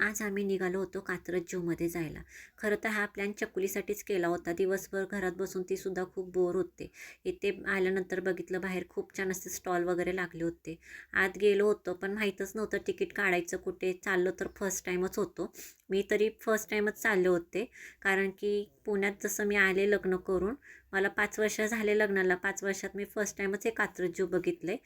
आज आम्ही निघालो होतो कात्रज जूमध्ये जायला. खरं तर हा प्लॅन चकुलीसाठीच केला होता. दिवसभर घरात बसून तीसुद्धा खूप बोर होते. इथे आल्यानंतर बघितलं बाहेर खूप छान असे स्टॉल वगैरे लागले होते. आत गेलो होतो पण माहीतच नव्हतं तिकीट काढायचं कुठे. चाललो तर फर्स्ट टाईमच होतो. मी तरी फर्स्ट टाईमच चालले होते. कारण की पुण्यात जसं मी आले लग्न करून, मला 5 वर्ष झाले लग्नाला. 5 वर्षात मी फर्स्ट टाईमच हे कात्रज जू बघितलं आहे.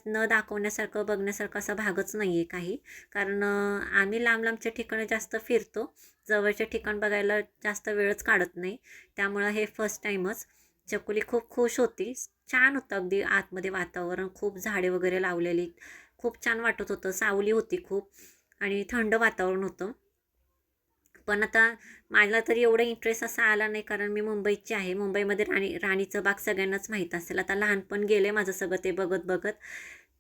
न दाखवण्यासारखं बघण्यासारखं असा भागच नाही आहे काही. कारण आम्ही लांब लांबच्या ठिकाणी जास्त फिरतो. जवळचे ठिकाण बघायला जास्त वेळच काढत नाही. त्यामुळं हे फर्स्ट टाईमच. चकुली खूप खुश होती. छान होतं अगदी आतमध्ये वातावरण. खूप झाडे वगैरे लावलेली. खूप छान वाटत होतं. सावली होती खूप आणि थंड वातावरण होतं. पण आता मला तरी एवढा इंटरेस्ट असा आला नाही कारण मी मुंबईची आहे. मुंबईमध्ये राणीचं बाग सगळ्यांनाच माहीत असेल. आता लहानपण गेले माझं सगळं ते बघत बघत.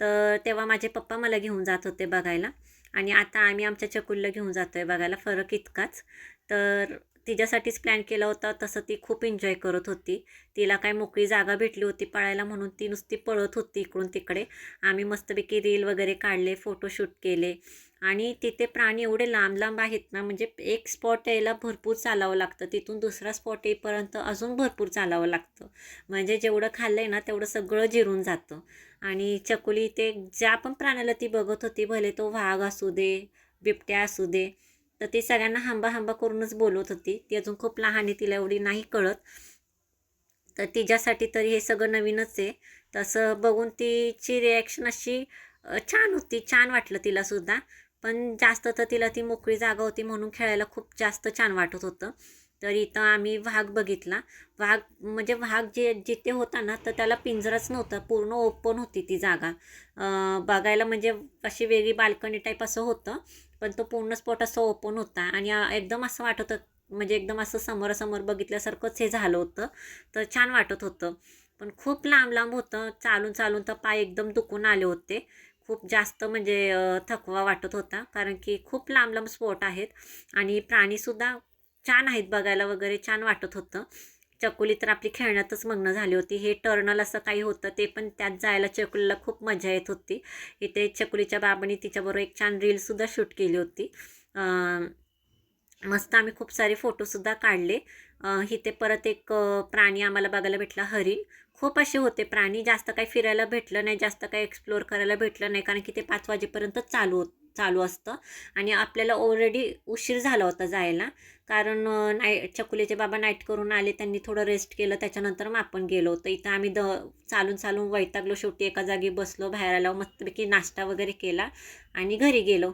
तर तेव्हा माझे पप्पा मला घेऊन जात होते बघायला आणि आता आम्ही आमच्या चकुलीला घेऊन जातो आहे बघायला. फरक इतकाच. तर तिच्यासाठीच प्लॅन केला होता. तसं ती खूप एन्जॉय करत होती. तिला काय मोकळी जागा भेटली होती पळायला म्हणून ती नुसती पळत होती इकडून तिकडे. आम्ही मस्तपैकी रील वगैरे काढले, फोटोशूट केले आणि तिथे प्राणी एवढे लांब लांब आहेत ना, म्हणजे एक स्पॉट यायला भरपूर चालावं लागतं. तिथून दुसरा स्पॉट येईपर्यंत अजून भरपूर चालावं लागतं. म्हणजे जेवढं खाल्लं आहे ना तेवढं सगळं जिरून जातं. आणि चकुली ते ज्या पण प्राण्याला ती बघत होती, भले तो वाघ असू दे, बिबट्या असू दे, तर ती सगळ्यांना हांबा हांबा करूनच बोलत होती. ती अजून खूप लहान आहे, तिला एवढी नाही कळत. तर तिच्यासाठी तरी हे सगळं नवीनच आहे. तसं बघून तिची रिॲक्शन अशी छान होती. छान वाटलं तिलासुद्धा. पण जास्त तर तिला ती मोकळी जागा होती म्हणून खेळायला खूप जास्त छान वाटत होतं. तर इथं आम्ही वाघ बघितला. वाघ म्हणजे वाघ जिथे होता ना तर त्याला पिंजराच नव्हता. पूर्ण ओपन होती ती जागा. बघायला म्हणजे अशी वेगळी बाल्कनी टाईप असं होतं. पण तो पूर्ण स्पॉट असं ओपन होता आणि एकदम असं वाटत होतं म्हणजे एकदम असं समोरासमोर बघितल्यासारखंच हे झालं होतं. तर छान वाटत होतं. पण खूप लांब लांब होतं. चालून चालून तर पाय एकदम दुखून आले होते. खूप जास्त म्हणजे थकवा वाटत होता कारण की खूप लांब लांब स्पॉट आहेत आणि प्राणीसुद्धा छान आहेत बघायला वगैरे. छान वाटत होतं. चकुली तर आपली खेळण्यातच मग्न झाली होती. हे टर्नल असं काही होतं ते पण त्यात जायला चकुलीला खूप मजा येत होती. इथे चकुलीच्या बाबांनी तिच्याबरोबर एक छान रीलसुद्धा शूट केली होती. मस्त आम्ही खूप सारे फोटोसुद्धा काढले. इथे परत एक प्राणी आम्हाला बघायला भेटला, हरीण. खूप असे होते प्राणी. जास्त काही फिरायला भेटलं नाही, जास्त काही एक्सप्लोअर करायला भेटलं नाही कारण की ते 5 वाजेपर्यंत चालू असतं आणि आपल्याला ऑलरेडी उशीर झाला होता जायला. कारण चकुलीचे बाबा नाईट करून आले, त्यांनी थोडं रेस्ट केलं, त्याच्यानंतर मग आपण गेलो होतो. इथं आम्ही चालून चालून वैतागलो. शेवटी एका जागी बसलो, बाहेर आलो, मस्तपैकी नाश्ता वगैरे केला आणि घरी गेलो.